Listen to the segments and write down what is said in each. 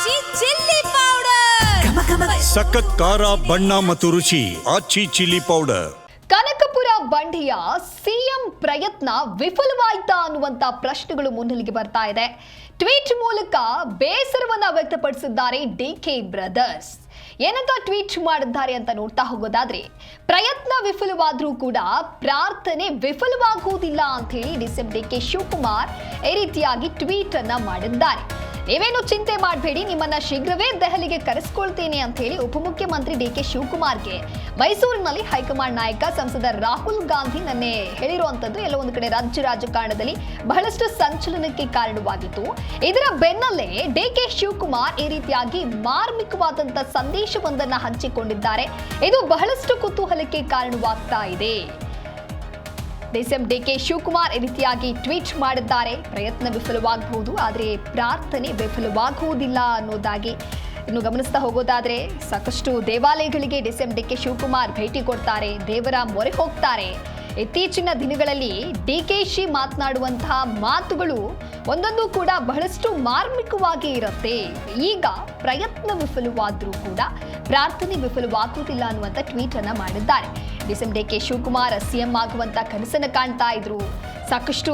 ಆಚಿ chilli powder ಸಖತ್ ಖಾರ ಬಣ್ಣ ಮತ್ತು ರುಚಿ ಆಚಿ ಚಿಲ್ಲಿ ಪೌಡರ್. ಕನಕಪುರ ಬಂಡೆಯ ಸಿಎಂ ಪ್ರಯತ್ನ ವಿಫಲವಾಯ್ತಾ ಅನ್ನುವಂತ ಪ್ರಶ್ನೆಗಳು ಮುನ್ನೆಲೆಗೆ ಬರ್ತಾ ಇದೆ. ಟ್ವೀಟ್ ಮೂಲಕ ಬೇಸರವನ್ನ ವ್ಯಕ್ತಪಡಿಸಿದ್ದಾರೆ ಡಿಕೆ ಬ್ರದರ್ಸ್. ಏನಂತ ಟ್ವೀಟ್ ಮಾಡಿದ್ದಾರೆ ಅಂತ ನೋಡ್ತಾ ಹೋಗೋದಾದ್ರೆ, ಪ್ರಯತ್ನ ವಿಫಲವಾದ್ರೂ ಕೂಡ ಪ್ರಾರ್ಥನೆ ವಿಫಲವಾಗುವುದಿಲ್ಲ ಅಂತ ಹೇಳಿ ಡಿಸಿಎಂ ಡಿಕೆ ಶಿವಕುಮಾರ್ ಈ ರೀತಿಯಾಗಿ ಟ್ವೀಟ್ ಅನ್ನ ಮಾಡಿದ್ದಾರೆ. ನೀವೇನು ಚಿಂತೆ ಮಾಡಬೇಡಿ, ನಿಮ್ಮನ್ನ ಶೀಘ್ರವೇ ದೆಹಲಿಗೆ ಕರೆಸಿಕೊಳ್ತೇನೆ ಅಂತ ಹೇಳಿ ಉಪಮುಖ್ಯಮಂತ್ರಿ ಡಿಕೆ ಶಿವಕುಮಾರ್ಗೆ ಮೈಸೂರಿನಲ್ಲಿ ಹೈಕಮಾಂಡ್ ನಾಯಕ ಸಂಸದ ರಾಹುಲ್ ಗಾಂಧಿ ನಿನ್ನೆ ಹೇಳಿರುವಂತದ್ದು ಎಲ್ಲ ಒಂದು ಕಡೆ ರಾಜ್ಯ ರಾಜಕಾರಣದಲ್ಲಿ ಬಹಳಷ್ಟು ಸಂಚಲನಕ್ಕೆ ಕಾರಣವಾಗಿತ್ತು. ಇದರ ಬೆನ್ನಲ್ಲೇ ಡಿಕೆ ಶಿವಕುಮಾರ್ ಈ ರೀತಿಯಾಗಿ ಮಾರ್ಮಿಕವಾದಂತ ಸಂದೇಶವೊಂದನ್ನ ಹಂಚಿಕೊಂಡಿದ್ದಾರೆ. ಇದು ಬಹಳಷ್ಟು ಕುತೂಹಲಕ್ಕೆ ಕಾರಣವಾಗ್ತಾ ಇದೆ. ಡಿಸಿಎಂ ಡಿಕೆ ಶಿವಕುಮಾರ್ ಈ ರೀತಿಯಾಗಿ ಟ್ವೀಟ್ ಮಾಡಿದ್ದಾರೆ. ಪ್ರಯತ್ನ ವಿಫಲವಾಗಬಹುದು, ಆದರೆ ಪ್ರಾರ್ಥನೆ ವಿಫಲವಾಗುವುದಿಲ್ಲ ಅನ್ನೋದಾಗಿ ಇನ್ನು ಗಮನಿಸ್ತಾ ಹೋಗೋದಾದ್ರೆ, ಸಾಕಷ್ಟು ದೇವಾಲಯಗಳಿಗೆ ಡಿಸಿಎಂ ಡಿಕೆ ಶಿವಕುಮಾರ್ ಭೇಟಿ ಕೊಡ್ತಾರೆ, ದೇವರ ಮೊರೆ ಹೋಗ್ತಾರೆ. ಇತ್ತೀಚಿನ ದಿನಗಳಲ್ಲಿ ಡಿಕೆಶಿ ಮಾತನಾಡುವಂತಹ ಮಾತುಗಳು ಒಂದೊಂದು ಕೂಡ ಬಹಳಷ್ಟು ಮಾರ್ಮಿಕವಾಗಿ ಇರುತ್ತೆ. ಈಗ ಪ್ರಯತ್ನ ವಿಫಲವಾದ್ರೂ ಕೂಡ ಪ್ರಾರ್ಥನೆ ವಿಫಲವಾಗುವುದಿಲ್ಲ ಅನ್ನುವಂಥ ಟ್ವೀಟ್ ಅನ್ನ ಮಾಡಿದ್ದಾರೆ. ಡಿಸಿಎಂ ಡಿಕೆ ಶಿವಕುಮಾರ್ ಸಿಎಂ ಆಗುವಂತ ಕನಸನ್ನ ಕಾಣ್ತಾ ಇದ್ರು. ಸಾಕಷ್ಟು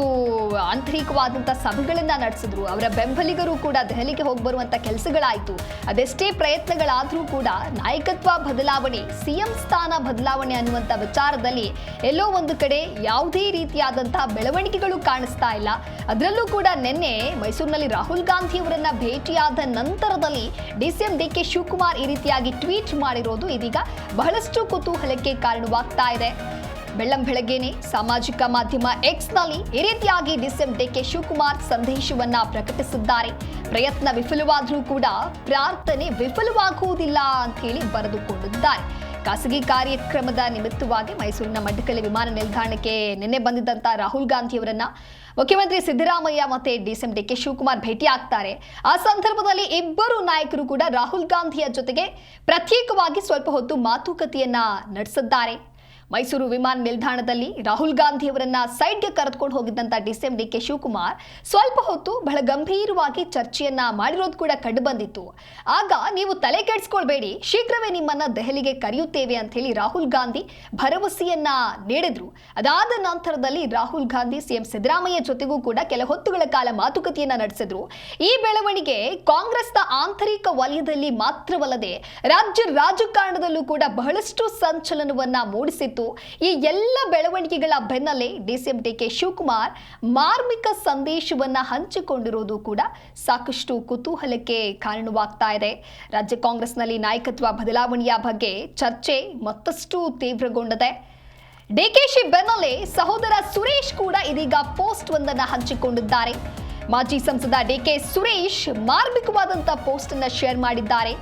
ಆಂತರಿಕವಾದಂಥ ಸಭೆಗಳನ್ನ ನಡೆಸಿದ್ರು. ಅವರ ಬೆಂಬಲಿಗರು ಕೂಡ ದೆಹಲಿಗೆ ಹೋಗಿ ಬರುವಂತ ಕೆಲಸಗಳಾಯಿತು. ಅದೆಷ್ಟೇ ಪ್ರಯತ್ನಗಳಾದರೂ ಕೂಡ ನಾಯಕತ್ವ ಬದಲಾವಣೆ, ಸಿಎಂ ಸ್ಥಾನ ಬದಲಾವಣೆ ಅನ್ನುವಂಥ ವಿಚಾರದಲ್ಲಿ ಎಲ್ಲೋ ಒಂದು ಕಡೆ ಯಾವುದೇ ರೀತಿಯಾದಂತಹ ಬೆಳವಣಿಗೆಗಳು ಕಾಣಿಸ್ತಾ ಇಲ್ಲ. ಅದರಲ್ಲೂ ಕೂಡ ನಿನ್ನೆ ಮೈಸೂರಿನಲ್ಲಿ ರಾಹುಲ್ ಗಾಂಧಿ ಅವರನ್ನ ಭೇಟಿಯಾದ ನಂತರದಲ್ಲಿ ಡಿಸಿಎಂ ಡಿಕೆ ಶಿವಕುಮಾರ್ ಈ ರೀತಿಯಾಗಿ ಟ್ವೀಟ್ ಮಾಡಿರೋದು ಇದೀಗ ಬಹಳಷ್ಟು ಕುತೂಹಲಕ್ಕೆ ಕಾರಣವಾಗ್ತಾ ಇದೆ. ಬೆಳ್ಳಂಬೆಳಗ್ಗೆನೆ ಸಾಮಾಜಿಕ ಮಾಧ್ಯಮ ಎಕ್ಸ್ ನಲ್ಲಿ ಈ ರೀತಿಯಾಗಿ ಡಿಸಿಎಂ ಡಿಕೆ ಶಿವಕುಮಾರ್ ಸಂದೇಶವನ್ನ ಪ್ರಕಟಿಸಿದ್ದಾರೆ. ಪ್ರಯತ್ನ ವಿಫಲವಾದ್ರೂ ಕೂಡ ಪ್ರಾರ್ಥನೆ ವಿಫಲವಾಗುವುದಿಲ್ಲ ಅಂತ ಹೇಳಿ ಬರೆದುಕೊಂಡಿದ್ದಾರೆ. ಖಾಸಗಿ ಕಾರ್ಯಕ್ರಮದ ನಿಮಿತ್ತವಾಗಿ ಮೈಸೂರಿನ ಮಡ್ಕಳಿ ವಿಮಾನ ನಿಲ್ದಾಣಕ್ಕೆ ನಿನ್ನೆ ಬಂದಿದ್ದಂತ ರಾಹುಲ್ ಗಾಂಧಿ ಅವರನ್ನ ಮುಖ್ಯಮಂತ್ರಿ ಸಿದ್ದರಾಮಯ್ಯ ಮತ್ತೆ ಡಿಸಿಎಂ ಡಿಕೆ ಶಿವಕುಮಾರ್ ಭೇಟಿ ಆಗ್ತಾರೆ. ಆ ಸಂದರ್ಭದಲ್ಲಿ ಇಬ್ಬರು ನಾಯಕರು ಕೂಡ ರಾಹುಲ್ ಗಾಂಧಿಯ ಜೊತೆಗೆ ಪ್ರತ್ಯೇಕವಾಗಿ ಸ್ವಲ್ಪ ಹೊತ್ತು ಮಾತುಕತೆಯನ್ನ ನಡೆಸಿದ್ದಾರೆ. ಮೈಸೂರು ವಿಮಾನ ನಿಲ್ದಾಣದಲ್ಲಿ ರಾಹುಲ್ ಗಾಂಧಿ ಅವರನ್ನ ಸೈಡ್ಗೆ ಕರೆದುಕೊಂಡು ಹೋಗಿದ್ದಂತ ಡಿಸಿಎಂ ಡಿಕೆ ಶಿವಕುಮಾರ್ ಸ್ವಲ್ಪ ಹೊತ್ತು ಬಹಳ ಗಂಭೀರವಾಗಿ ಚರ್ಚೆಯನ್ನ ಮಾಡಿರೋದು ಕೂಡ ಕಂಡು ಬಂದಿತ್ತು. ಆಗ ನೀವು ತಲೆ ಕೆಡಿಸ್ಕೊಳ್ಬೇಡಿ, ಶೀಘ್ರವೇ ನಿಮ್ಮನ್ನ ದೆಹಲಿಗೆ ಕರೆಯುತ್ತೇವೆ ಅಂತ ಹೇಳಿ ರಾಹುಲ್ ಗಾಂಧಿ ಭರವಸೆಯನ್ನ ನೀಡಿದ್ರು. ಅದಾದ ನಂತರದಲ್ಲಿ ರಾಹುಲ್ ಗಾಂಧಿ ಸಿಎಂ ಸಿದ್ದರಾಮಯ್ಯ ಜೊತೆಗೂ ಕೂಡ ಕೆಲ ಹೊತ್ತುಗಳ ಕಾಲ ಮಾತುಕತೆಯನ್ನ ನಡೆಸಿದ್ರು. ಈ ಬೆಳವಣಿಗೆ ಕಾಂಗ್ರೆಸ್ನ ಆಂತರಿಕ ವಲಯದಲ್ಲಿ ಮಾತ್ರವಲ್ಲದೆ ರಾಜ್ಯ ರಾಜಕಾರಣದಲ್ಲೂ ಕೂಡ ಬಹಳಷ್ಟು ಸಂಚಲನವನ್ನ ಮೂಡಿಸಿತ್ತು. ಈ ಎಲ್ಲ ಬೆಳವಣಿಗೆಗಳ ಬೆನ್ನಲ್ಲೇ ಡಿಸಿಎಂ ಡಿಕೆ ಶಿವಕುಮಾರ್ ಮಾರ್ಮಿಕ ಸಂದೇಶವನ್ನ ಹಂಚಿಕೊಂಡಿರುವುದು ಕೂಡ ಸಾಕಷ್ಟು ಕುತೂಹಲಕ್ಕೆ ಕಾರಣವಾಗ್ತಾ ಇದೆ. ರಾಜ್ಯ ಕಾಂಗ್ರೆಸ್ನಲ್ಲಿ ನಾಯಕತ್ವ ಬದಲಾವಣೆಯ ಬಗ್ಗೆ ಚರ್ಚೆ ಮತ್ತಷ್ಟು ತೀವ್ರಗೊಂಡಿದೆ. ಡಿಕೆಶಿ ಬೆನ್ನಲ್ಲೇ ಸಹೋದರ ಸುರೇಶ್ ಕೂಡ ಇದೀಗ ಪೋಸ್ಟ್ ಒಂದನ್ನ ಹಂಚಿಕೊಂಡಿದ್ದಾರೆ. ಮಾಜಿ ಸಂಸದ ಡಿಕೆ ಸುರೇಶ್ ಮಾರ್ಮಿಕವಾದಂತ ಪೋಸ್ಟ್ ಅನ್ನ ಶೇರ್ ಮಾಡಿದ್ದಾರೆ.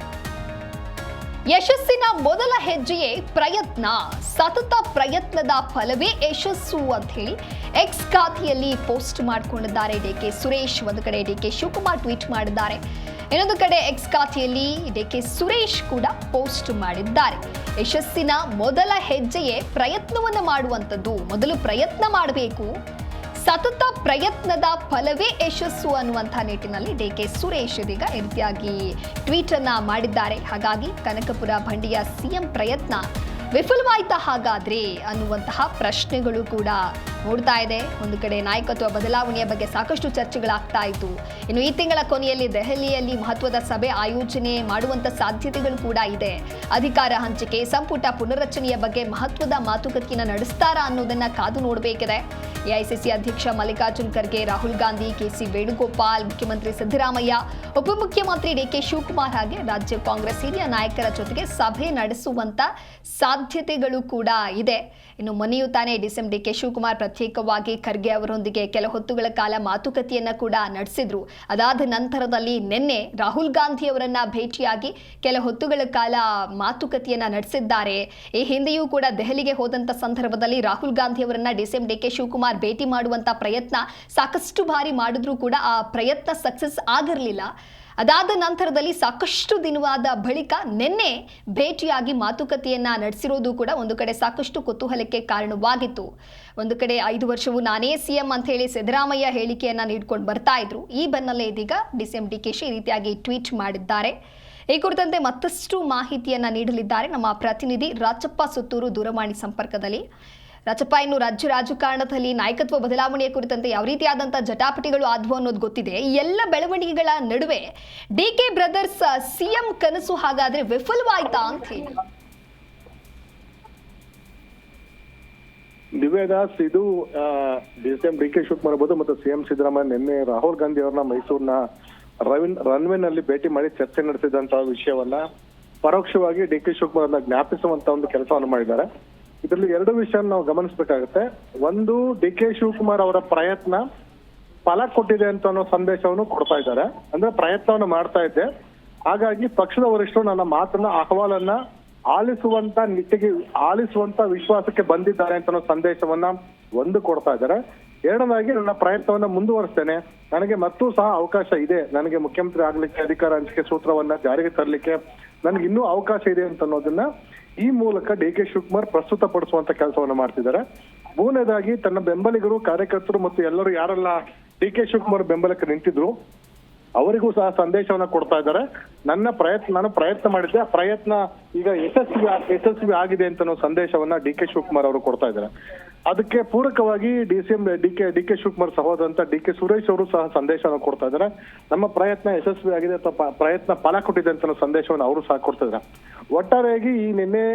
ಯಶಸ್ಸಿನ ಮೊದಲ ಹೆಜ್ಜೆಯೇ ಪ್ರಯತ್ನ, ಸತತ ಪ್ರಯತ್ನದ ಫಲವೇ ಯಶಸ್ಸು ಅಂತ ಹೇಳಿ ಎಕ್ಸ್ ಖಾತೆಯಲ್ಲಿ ಪೋಸ್ಟ್ ಮಾಡಿಕೊಂಡಿದ್ದಾರೆ ಡಿಕೆ ಸುರೇಶ್. ಒಂದು ಕಡೆ ಡಿಕೆ ಶಿವಕುಮಾರ್ ಟ್ವೀಟ್ ಮಾಡಿದ್ದಾರೆ, ಇನ್ನೊಂದು ಕಡೆ ಎಕ್ಸ್ ಖಾತೆಯಲ್ಲಿ ಡಿಕೆ ಸುರೇಶ್ ಕೂಡ ಪೋಸ್ಟ್ ಮಾಡಿದ್ದಾರೆ. ಯಶಸ್ಸಿನ ಮೊದಲ ಹೆಜ್ಜೆಯೇ ಪ್ರಯತ್ನವನ್ನು ಮಾಡುವಂಥದ್ದು, ಮೊದಲು ಪ್ರಯತ್ನ ಮಾಡಬೇಕು, ಸತತ ಪ್ರಯತ್ನದ ಫಲವೇ ಯಶಸ್ಸು ಅನ್ನುವಂಥ ನಿಟ್ಟಿನಲ್ಲಿ ಡಿಕೆ ಸುರೇಶ್ ಇದೀಗ ಈ ರೀತಿಯಾಗಿ ಟ್ವೀಟ್ ಅನ್ನ ಮಾಡಿದ್ದಾರೆ. ಹಾಗಾಗಿ ಕನಕಪುರ ಬಂಡೆಯ ಸಿಎಂ ಪ್ರಯತ್ನ ವಿಫಲವಾಯ್ತಾ ಹಾಗಾದ್ರೆ ಅನ್ನುವಂತಹ ಪ್ರಶ್ನೆಗಳು ಕೂಡ ಮೂಡ್ತಾ ಇದೆ. ಒಂದು ಕಡೆ ನಾಯಕತ್ವ ಬದಲಾವಣೆಯ ಬಗ್ಗೆ ಸಾಕಷ್ಟು ಚರ್ಚೆಗಳಾಗ್ತಾ ಇತ್ತು. ಇನ್ನು ಈ ತಿಂಗಳ ಕೊನೆಯಲ್ಲಿ ದೆಹಲಿಯಲ್ಲಿ ಮಹತ್ವದ ಸಭೆ ಆಯೋಜನೆ ಮಾಡುವಂತ ಸಾಧ್ಯತೆಗಳು ಕೂಡ ಇದೆ. ಅಧಿಕಾರ ಹಂಚಿಕೆ, ಸಂಪುಟ ಪುನರ್ರಚನೆಯ ಬಗ್ಗೆ ಮಹತ್ವದ ಮಾತುಕತೆಯನ್ನು ನಡೆಸ್ತಾರಾ ಅನ್ನೋದನ್ನ ಕಾದು ನೋಡಬೇಕಿದೆ. ಎಐಸಿಸಿ ಅಧ್ಯಕ್ಷ ಮಲ್ಲಿಕಾರ್ಜುನ್ ಖರ್ಗೆ, ರಾಹುಲ್ ಗಾಂಧಿ, ಕೆಸಿ ವೇಣುಗೋಪಾಲ್, ಮುಖ್ಯಮಂತ್ರಿ ಸಿದ್ದರಾಮಯ್ಯ, ಉಪಮುಖ್ಯಮಂತ್ರಿ ಡಿಕೆ ಶಿವಕುಮಾರ್ ಹಾಗೆ ರಾಜ್ಯ ಕಾಂಗ್ರೆಸ್ ಹಿರಿಯ ನಾಯಕರ ಜೊತೆಗೆ ಸಭೆ ನಡೆಸುವಂತ ಸಾಧ್ಯತೆಗಳು ಕೂಡ ಇದೆ. ಇನ್ನು ಮೊನ್ನೆಯೂ ತಾನೇ ಡಿಸಿಎಂ ಡಿಕೆ ಶಿವಕುಮಾರ್ ಪ್ರತ್ಯೇಕವಾಗಿ ಖರ್ಗೆ ಅವರೊಂದಿಗೆ ಕೆಲ ಹೊತ್ತುಗಳ ಕಾಲ ಮಾತುಕತೆಯನ್ನ ಕೂಡ ನಡೆಸಿದ್ರು. ಅದಾದ ನಂತರದಲ್ಲಿ ನಿನ್ನೆ ರಾಹುಲ್ ಗಾಂಧಿ ಅವರನ್ನ ಭೇಟಿಯಾಗಿ ಕೆಲ ಹೊತ್ತುಗಳ ಕಾಲ ಮಾತುಕತೆಯನ್ನ ನಡೆಸಿದ್ದಾರೆ. ಈ ಹಿಂದೆಯೂ ಕೂಡ ದೆಹಲಿಗೆ ಹೋದಂತ ಸಂದರ್ಭದಲ್ಲಿ ರಾಹುಲ್ ಗಾಂಧಿ ಅವರನ್ನ ಡಿಸಿಎಂ ಡಿಕೆ ಶಿವಕುಮಾರ್ ಭೇಟಿ ಮಾಡುವಂತ ಪ್ರಯತ್ನ ಸಾಕಷ್ಟು ಬಾರಿ ಮಾಡಿದ್ರೂ ಕೂಡ ಆ ಪ್ರಯತ್ನ ಸಕ್ಸಸ್ ಆಗಿರಲಿಲ್ಲ. ಅದಾದ ನಂತರದಲ್ಲಿ ಸಾಕಷ್ಟು ದಿನವಾದ ಬಳಿಕ ನಿನ್ನೆ ಭೇಟಿಯಾಗಿ ಮಾತುಕತೆಯನ್ನ ನಡೆಸಿರೋದು ಕೂಡ ಒಂದು ಕಡೆ ಸಾಕಷ್ಟು ಕುತೂಹಲಕ್ಕೆ ಕಾರಣವಾಗಿತ್ತು. ಒಂದು ಕಡೆ 5 ವರ್ಷವೂ ನಾನೇ ಸಿಎಂ ಅಂತ ಹೇಳಿ ಸಿದ್ದರಾಮಯ್ಯ ಹೇಳಿಕೆಯನ್ನ ನೀಡ್ಕೊಂಡು ಬರ್ತಾ ಇದ್ರು. ಈ ಬೆನ್ನಲ್ಲೇ ಇದೀಗ ಡಿಸಿಎಂ ಡಿಕೆಶಿ ಈ ರೀತಿಯಾಗಿ ಟ್ವೀಟ್ ಮಾಡಿದ್ದಾರೆ. ಈ ಕುರಿತಂತೆ ಮತ್ತಷ್ಟು ಮಾಹಿತಿಯನ್ನ ನೀಡಲಿದ್ದಾರೆ ನಮ್ಮ ಪ್ರತಿನಿಧಿ ರಾಚಪ್ಪ ಸುತ್ತೂರು ದೂರವಾಣಿ ಸಂಪರ್ಕದಲ್ಲಿ. ರಾಚಪ್ಪ, ಇನ್ನು ರಾಜ್ಯ ರಾಜಕಾರಣದಲ್ಲಿ ನಾಯಕತ್ವ ಬದಲಾವಣೆಯ ಕುರಿತಂತೆ ಯಾವ ರೀತಿಯಾದಂತಹ ಜಟಾಪಟಿಗಳು ಆದ್ವು ಅನ್ನೋದು ಗೊತ್ತಿದೆ. ಈ ಎಲ್ಲ ಬೆಳವಣಿಗೆಗಳ ನಡುವೆ ಡಿಕೆ ಬ್ರದರ್ಸ್ ಸಿಎಂ ಕನಸು ಹಾಗಾದ್ರೆ ವಿಫಲವಾಯ್ತಾ ಅಂತ ಹೇಳಿ? ದಿವ್ಯದಾಸ್, ಇದು ಡಿಸಿಎಂ ಡಿಕೆ ಶಿವಕುಮಾರ್ ಇರ್ಬೋದು ಮತ್ತು ಸಿಎಂ ಸಿದ್ದರಾಮಯ್ಯ ನಿನ್ನೆ ರಾಹುಲ್ ಗಾಂಧಿ ಅವರನ್ನ ಮೈಸೂರಿನ ರನ್ವೇನಲ್ಲಿ ಭೇಟಿ ಮಾಡಿ ಚರ್ಚೆ ನಡೆಸಿದಂತಹ ವಿಷಯವನ್ನ ಪರೋಕ್ಷವಾಗಿ ಡಿಕೆ ಶಿವಕುಮಾರ್ ಅನ್ನ ಜ್ಞಾಪಿಸುವಂತ ಒಂದು ಕೆಲಸವನ್ನು ಮಾಡಿದ್ದಾರೆ. ಇದರಲ್ಲಿ 2 ವಿಷಯ ನಾವು ಗಮನಿಸಬೇಕಾಗುತ್ತೆ. ಒಂದು, ಡಿಕೆ ಶಿವಕುಮಾರ್ ಅವರ ಪ್ರಯತ್ನ ಫಲ ಕೊಟ್ಟಿದೆ ಅಂತ ಅನ್ನೋ ಸಂದೇಶವನ್ನು ಕೊಡ್ತಾ ಇದ್ದಾರೆ. ಅಂದ್ರೆ ಪ್ರಯತ್ನವನ್ನು ಮಾಡ್ತಾ ಇದ್ದೆ, ಹಾಗಾಗಿ ಪಕ್ಷದ ವರಿಷ್ಠರು ನನ್ನ ಮಾತನ್ನ ಅಹವಾಲನ್ನ ಆಲಿಸುವಂತ ನಿಟ್ಟಿಗೆ ಆಲಿಸುವಂತ ವಿಶ್ವಾಸಕ್ಕೆ ಬಂದಿದ್ದಾರೆ ಅಂತ ಅನ್ನೋ ಸಂದೇಶವನ್ನ ಒಂದು ಕೊಡ್ತಾ ಇದ್ದಾರೆ. ಎರಡನೇದಾಗಿ ನನ್ನ ಪ್ರಯತ್ನವನ್ನ ಮುಂದುವರಿಸ್ತೇನೆ, ನನಗೆ ಮತ್ತೂ ಸಹ ಅವಕಾಶ ಇದೆ, ನನಗೆ ಮುಖ್ಯಮಂತ್ರಿ ಆಗ್ಲಿಕ್ಕೆ ಅಧಿಕಾರ ಹಂಚಿಕೆ ಸೂತ್ರವನ್ನ ಜಾರಿಗೆ ತರಲಿಕ್ಕೆ ನನಗೆ ಇನ್ನೂ ಅವಕಾಶ ಇದೆ ಅಂತ ಅನ್ನೋದನ್ನ ಈ ಮೂಲಕ ಡಿಕೆ ಶಿವಕುಮಾರ್ ಪ್ರಸ್ತುತಪಡಿಸುವಂತ ಕೆಲಸವನ್ನ ಮಾಡ್ತಿದ್ದಾರೆ. ಮೂರನೇದಾಗಿ ತನ್ನ ಬೆಂಬಲಿಗರು, ಕಾರ್ಯಕರ್ತರು ಮತ್ತು ಎಲ್ಲರೂ ಯಾರೆಲ್ಲ ಡಿಕೆ ಶಿವಕುಮಾರ್ ಬೆಂಬಲಕ್ಕೆ ನಿಂತಿದ್ರು ಅವರಿಗೂ ಸಹ ಸಂದೇಶವನ್ನ ಕೊಡ್ತಾ ಇದ್ದಾರೆ. ನಾನು ಪ್ರಯತ್ನ ಮಾಡಿದ್ದೆ, ಆ ಪ್ರಯತ್ನ ಈಗ ಯಶಸ್ವಿ ಆಗಿದೆ ಅಂತ ಅನ್ನೋ ಸಂದೇಶವನ್ನ ಡಿಕೆ ಶಿವಕುಮಾರ್ ಅವರು ಕೊಡ್ತಾ ಇದ್ದಾರೆ. ಅದಕ್ಕೆ ಪೂರಕವಾಗಿ ಡಿಕೆ ಶಿವಕುಮಾರ್ ಸಹೋದರಂತ ಡಿಕೆ ಸುರೇಶ್ ಅವರು ಸಹ ಸಂದೇಶವನ್ನು ಕೊಡ್ತಾ ಇದ್ದಾರೆ. ನಮ್ಮ ಪ್ರಯತ್ನ ಯಶಸ್ವಿ ಆಗಿದೆ ಅಥವಾ ಪ್ರಯತ್ನ ಫಲ ಕೊಟ್ಟಿದೆ ಅಂತ ಅನ್ನೋ ಸಂದೇಶವನ್ನು ಅವರು ಸಹ ಕೊಡ್ತಾ ಇದ್ದಾರೆ. ಒಟ್ಟಾರೆಯಾಗಿ ಈ ನಿನ್ನೆ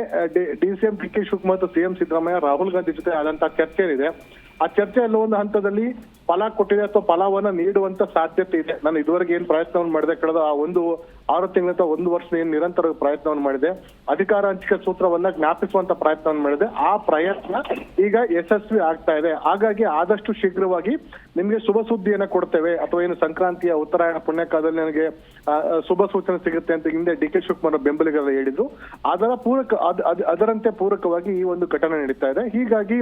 ಡಿಸಿಎಂ ಡಿಕೆ ಶಿವಕುಮಾರ್ ಮತ್ತು ಸಿಎಂ ಸಿದ್ದರಾಮಯ್ಯ ರಾಹುಲ್ ಗಾಂಧಿ ಜೊತೆ ಆದಂತಹ ಚರ್ಚೆ ಏನಿದೆ, ಆ ಚರ್ಚೆ ಒಂದು ಹಂತದಲ್ಲಿ ಫಲ ಕೊಟ್ಟಿದೆ ಅಥವಾ ಫಲವನ್ನ ನೀಡುವಂತ ಸಾಧ್ಯತೆ ಇದೆ. ನಾನು ಇದುವರೆಗೆ ಏನ್ ಪ್ರಯತ್ನವನ್ನು ಮಾಡಿದೆ, ಕಳೆದ 6 ತಿಂಗಳ ಅಥವಾ 1 ವರ್ಷ ಏನ್ ನಿರಂತರ ಪ್ರಯತ್ನವನ್ನು ಮಾಡಿದೆ, ಅಧಿಕಾರ ಹಂಚಿಕೆ ಸೂತ್ರವನ್ನ ಜ್ಞಾಪಿಸುವಂತ ಪ್ರಯತ್ನವನ್ನು ಮಾಡಿದೆ, ಆ ಪ್ರಯತ್ನ ಈಗ ಯಶಸ್ವಿ ಆಗ್ತಾ ಇದೆ. ಹಾಗಾಗಿ ಆದಷ್ಟು ಶೀಘ್ರವಾಗಿ ನಿಮ್ಗೆ ಶುಭ ಸುದ್ದಿಯನ್ನ ಕೊಡ್ತೇವೆ, ಅಥವಾ ಏನು ಸಂಕ್ರಾಂತಿಯ ಉತ್ತರಾಯಣ ಪುಣ್ಯಕಾಲದಲ್ಲಿ ನನಗೆ ಶುಭ ಸೂಚನೆ ಸಿಗುತ್ತೆ ಅಂತ ಹಿಂದೆ ಡಿಕೆ ಶಿವಕುಮಾರ್ ಬೆಂಬಲಿಗರು ಹೇಳಿದ್ರು. ಅದರಂತೆ ಪೂರಕವಾಗಿ ಈ ಒಂದು ಘಟನೆ ನಡೀತಾ ಇದೆ. ಹೀಗಾಗಿ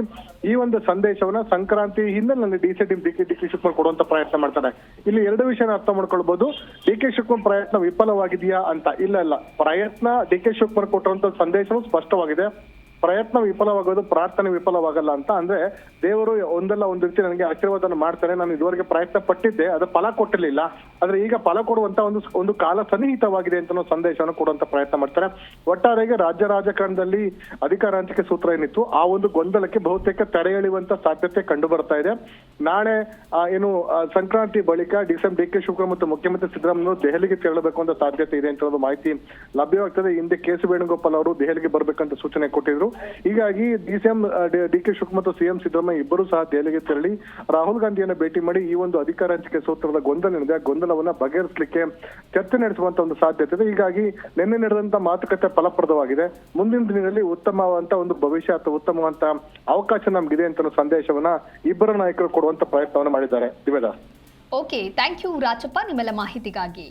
ಈ ಒಂದು ಸಂದೇಶವನ್ನ ಸಂಕ್ರಾಂತಿ ಹಿನ್ನೆಲೆಯಲ್ಲಿ ಡಿಕೆ ಶಿವಕುಮಾರ್ ಕೊಡುವಂತ ಪ್ರಯತ್ನ ಮಾಡ್ತಾರೆ. ಇಲ್ಲಿ 2 ವಿಷಯನ ಅರ್ಥ ಮಾಡ್ಕೊಳ್ಬಹುದು. ಡಿಕೆ ಶಿವಕುಮಾರ್ ಪ್ರಯತ್ನ ವಿಫಲವಾಗಿದೆಯಾ ಅಂತ? ಇಲ್ಲ, ಪ್ರಯತ್ನ ಡಿಕೆ ಶಿವಕುಮಾರ್ ಕೊಟ್ಟಿರುವಂತ ಸಂದೇಶವು ಸ್ಪಷ್ಟವಾಗಿದೆ. ಪ್ರಯತ್ನ ವಿಫಲವಾಗೋದು ಪ್ರಾರ್ಥನೆ ವಿಫಲವಾಗಲ್ಲ ಅಂತ. ಅಂದ್ರೆ ದೇವರು ಒಂದಲ್ಲ ಒಂದು ರೀತಿ ನನಗೆ ಆಶೀರ್ವಾದನ ಮಾಡ್ತಾರೆ. ನಾನು ಇದುವರೆಗೆ ಪ್ರಯತ್ನ ಪಟ್ಟಿದ್ದೆ, ಅದು ಫಲ ಕೊಟ್ಟಿರ್ಲಿಲ್ಲ, ಆದ್ರೆ ಈಗ ಫಲ ಕೊಡುವಂತ ಒಂದು ಕಾಲ ಸನ್ನಿಹಿತವಾಗಿದೆ ಅಂತ ಸಂದೇಶವನ್ನು ಕೊಡುವಂತ ಪ್ರಯತ್ನ ಮಾಡ್ತಾರೆ. ಒಟ್ಟಾರೆಗೆ ರಾಜ್ಯ ರಾಜಕಾರಣದಲ್ಲಿ ಅಧಿಕಾರ ಹಂಚಿಕೆ ಸೂತ್ರ ಏನಿತ್ತು, ಆ ಒಂದು ಗೊಂದಲಕ್ಕೆ ಬಹುತೇಕ ತೆರೆ ಎಳೆಯುವಂತ ಸಾಧ್ಯತೆ ಕಂಡು ಬರ್ತಾ ಇದೆ. ನಾಳೆ ಸಂಕ್ರಾಂತಿ ಬಳಿಕ ಡಿಕೆ ಶಿವಕುಮಾರ್ ಮತ್ತು ಮುಖ್ಯಮಂತ್ರಿ ಸಿದ್ದರಾಮಯ್ಯ ದೆಹಲಿಗೆ ತೆರಳಬೇಕು ಅಂತ ಸಾಧ್ಯತೆ ಇದೆ ಅಂತ ಮಾಹಿತಿ ಲಭ್ಯವಾಗ್ತದೆ. ಹಿಂದೆ ಕೆ.ಸಿ. ವೇಣುಗೋಪಾಲ್ ಅವರು ದೆಹಲಿಗೆ ಬರ್ಬೇಕಂತ ಸೂಚನೆ ಕೊಟ್ಟಿದ್ರು. ಹೀಗಾಗಿ ಡಿಕೆ ಶಿವಕುಮಾರ್ ಮತ್ತು ಸಿಎಂ ಸಿದ್ದರಾಮಯ್ಯ ಇಬ್ಬರು ಸಹ ದೆಹಲಿಗೆ ತೆರಳಿ ರಾಹುಲ್ ಗಾಂಧಿಯನ್ನ ಭೇಟಿ ಮಾಡಿ ಈ ಒಂದು ಅಧಿಕಾರ ಹಂಚಿಕೆ ಸೂತ್ರದ ಗೊಂದಲ ಏನಿದೆ, ಆ ಗೊಂದಲವನ್ನ ಬಗೆಹರಿಸಲಿಕ್ಕೆ ಚರ್ಚೆ ನಡೆಸುವಂತ ಒಂದು ಸಾಧ್ಯತೆ ಇದೆ. ಹೀಗಾಗಿ ನಿನ್ನೆ ನಡೆದಂತ ಮಾತುಕತೆ ಫಲಪ್ರದವಾಗಿದೆ. ಮುಂದಿನ ದಿನಗಳಲ್ಲಿ ಉತ್ತಮವಂತ ಒಂದು ಭವಿಷ್ಯ ಅಥವಾ ಉತ್ತಮವಂತ ಅವಕಾಶ ನಮ್ಗಿದೆ ಅಂತ ಸಂದೇಶವನ್ನ ಇಬ್ಬರ ನಾಯಕರು ಕೊಡುವಂತ ಪ್ರಯತ್ನವನ್ನು ಮಾಡಿದ್ದಾರೆ. ದಿವ್ಯದಾಸ್. ಓಕೆ, ಥ್ಯಾಂಕ್ ಯು ರಾಚಪ್ಪ ನಿಮ್ಮೆಲ್ಲ ಮಾಹಿತಿಗಾಗಿ.